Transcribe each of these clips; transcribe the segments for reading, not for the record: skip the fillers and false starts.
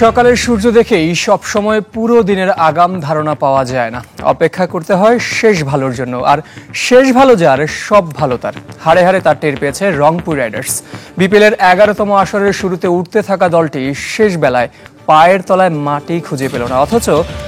সকালের সূর্য দেখেই সবসময় পুরো দিনের আগাম ধারণা পাওয়া যায় না। অপেক্ষা করতে হয় শেষ ভালোর জন্য, আর শেষ ভালো যার সব ভালো তার। হাড়ে হাড়ে তার টের পেয়েছে রংপুর রাইডার্স। বিপিএলের 11তম আসরের শুরুতে উঠতে থাকা দলটি শেষ বেলায় পায়ের তলায় মাটি খুঁজে পেল না। অথচ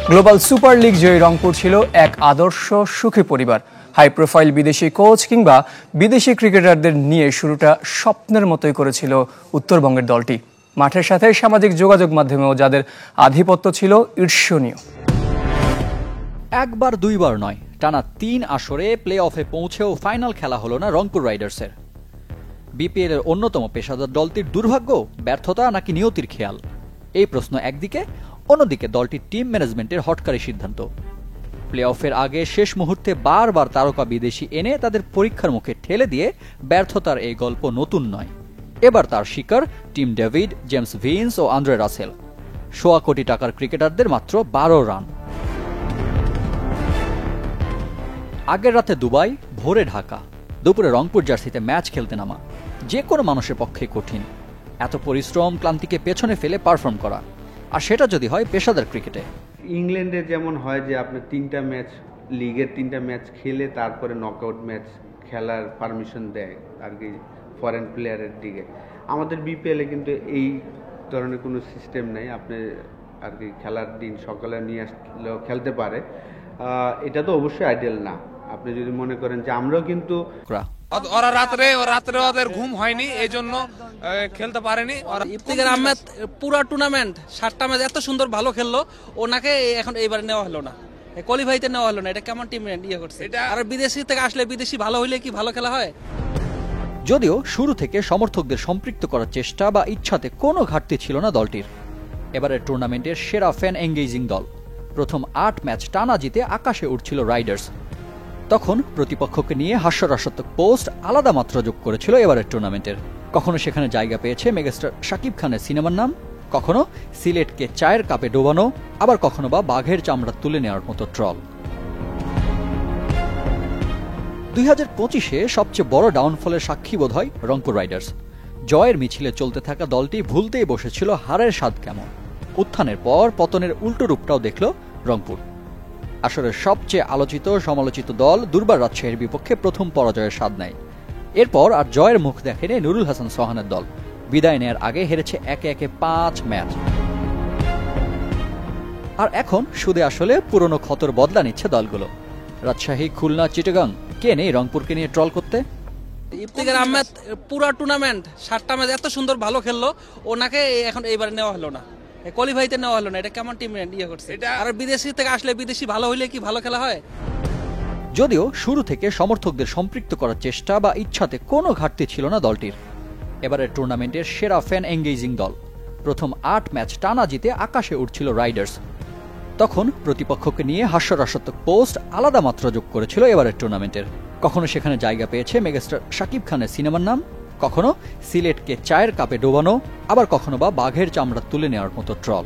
গ্লোবাল সুপার লিগ জয়ী রংপুর ছিল এক আদর্শ সুখী পরিবার। হাই প্রোফাইল বিদেশি কোচ কিংবা বিদেশি ক্রিকেটারদের নিয়ে শুরুটা স্বপ্নের মতোই করেছিল উত্তরবঙ্গের দলটি। মাঠের সাথে সামাজিক যোগাযোগ মাধ্যমেও যাদের আধিপত্য ছিল ঈর্ষণীয়। একবার দুইবার নয়, টানা 3 আসরে প্লে অফে পৌঁছেও ফাইনাল খেলা হলো না রংপুর রাইডার্সের। বিপিএল এর অন্যতম পেশাদার দলটির দুর্ভাগ্য, ব্যর্থতা নাকি নিয়তির খেয়াল? এই প্রশ্ন একদিকে, অন্যদিকে দলটির টিম ম্যানেজমেন্টের হঠকারী সিদ্ধান্ত। প্লে অফের আগে শেষ মুহূর্তে বারবার তারকা বিদেশি এনে তাদের পরীক্ষার মুখে ঠেলে দিয়ে ব্যর্থতার এই গল্প নতুন নয়। এবার তার শিকার টিম ডেভিড, জেমস ভিন্স ও আন্দ্রে রাসেল। 1.25 কোটি টাকার ক্রিকেটারদের মাত্র 12 রান। আগের রাতে দুবাই, ভোরে ঢাকা, দুপুরে রংপুর জার্সিতে ম্যাচ খেলতে নামা যে কোনো মানুষের পক্ষে কঠিন। এত পরিশ্রম, ক্লান্তিকে পেছনে ফেলে পারফর্ম করা, আর সেটা যদি হয় পেশাদার ক্রিকেটে। ইংল্যান্ডে যেমন হয় যে আপনি 3টা ম্যাচ, লিগের 3টা ম্যাচ খেলে তারপরে নকআউট ম্যাচ খেলার পারমিশন দেয় আর কি ফরেন প্লেয়ারের দিকে। আমাদের বিপিএলে কিন্তু এই ধরনের কোনো সিস্টেম নেই। আপনি আর কি খেলার দিন সকালে নিয়ে আসলেও খেলতে পারে। এটা তো অবশ্যই আইডিয়াল না। আপনি যদি মনে করেন যে আমরাও কিন্তু ওরা রাত্রে ওদের ঘুম হয়নি, এই জন্য খেলতে পারেনি। ইফতিখার আহমেদ পুরো টুর্নামেন্ট 7টা ম্যাচ এত সুন্দর ভালো খেললো, ওনাকে এখন এইবার নেওয়া হলো না, কোয়ালিফাইতে নেওয়া হলো না। এটা কেমন টিম ইয়ে করছে? আর বিদেশি থেকে আসলে বিদেশি ভালো হইলে কি ভালো খেলা হয়? যদিও শুরু থেকে সমর্থকদের সম্পৃক্ত করার চেষ্টা বা ইচ্ছাতে কোনো ঘাটতি ছিল না দলটির। এবারের টুর্নামেন্টের সেরা ফ্যান এঙ্গেজিং দল। প্রথম 8 ম্যাচ টানা জিতে আকাশে উঠছিল রাইডার্স। তখন প্রতিপক্ষকে নিয়ে হাস্যরসাত্মক পোস্ট আলাদা মাত্রা যোগ করেছিল এবারের টুর্নামেন্টের। কখনো সেখানে জায়গা পেয়েছে মেগাস্টার শাকিব খানের সিনেমার নাম, কখনো সিলেটকে চায়ের কাপে ডোবানো, আবার কখনো বা বাঘের চামড়া তুলে নেওয়ার মতো ট্রল। 2025-এ সবচেয়ে বড় ডাউনফলের সাক্ষী বোধ হয় রংপুর রাইডার্স। জয়ের মিছিলে চলতে থাকা দলটি ভুলতেই বসেছিল হারের স্বাদ কেমন। উত্থানের পর পতনের উল্টো রূপটাও দেখল রংপুর। আসরের সবচেয়ে আলোচিত সমালোচিত দল দুর্বার রাজশাহীর বিপক্ষে প্রথম পরাজয়ের স্বাদ নেয়। এরপর আর জয়ের মুখ দেখেনি নুরুল হাসান সোহানের দল। বিদায় নেয়ার আগে হেরেছে একে একে 5 ম্যাচ। আর এখন সুদে আসলে পুরনো ক্ষতর বদলা নিচ্ছে দলগুলো। রাজশাহী, খুলনা, চিটাগাং, কে নেই রংপুরকে নিয়ে ট্রল করতে? ইফতিখার আহমেদ পুরো টুর্নামেন্ট 7টা ম্যাচ এত সুন্দর ভালো খেললো, ওনাকে এখন এইবার নেওয়া হলো না, কোয়ালিফাইতে নেওয়া হলো না। এটা কেমন টিম ইয়ে করছে? আর বিদেশি থেকে আসলে বিদেশি ভালো হইলে কি ভালো খেলা হয়? যদিও শুরু থেকে সমর্থকদের সম্পৃক্ত করার চেষ্টা বা ইচ্ছাতে কোনো ঘাটতি ছিল না দলটির। এবারের টুর্নামেন্টের সেরা ফ্যান এঙ্গেজিং দল। প্রথম 8 ম্যাচ টানা জিতে আকাশে উঠছিল রাইডার্স। তখন প্রতিপক্ষকে নিয়ে হাস্যরসাত্মক পোস্ট আলাদা মাত্রা যোগ করেছিল এবারের টুর্নামেন্টের। কখনো সেখানে জায়গা পেয়েছে মেগাস্টার শাকিব খানের সিনেমার নাম, কখনো সিলেটকে চায়ের কাপে ডোবানো, আবার কখনো বা বাঘের চামড়া তুলে নেওয়ার মতো ট্রল।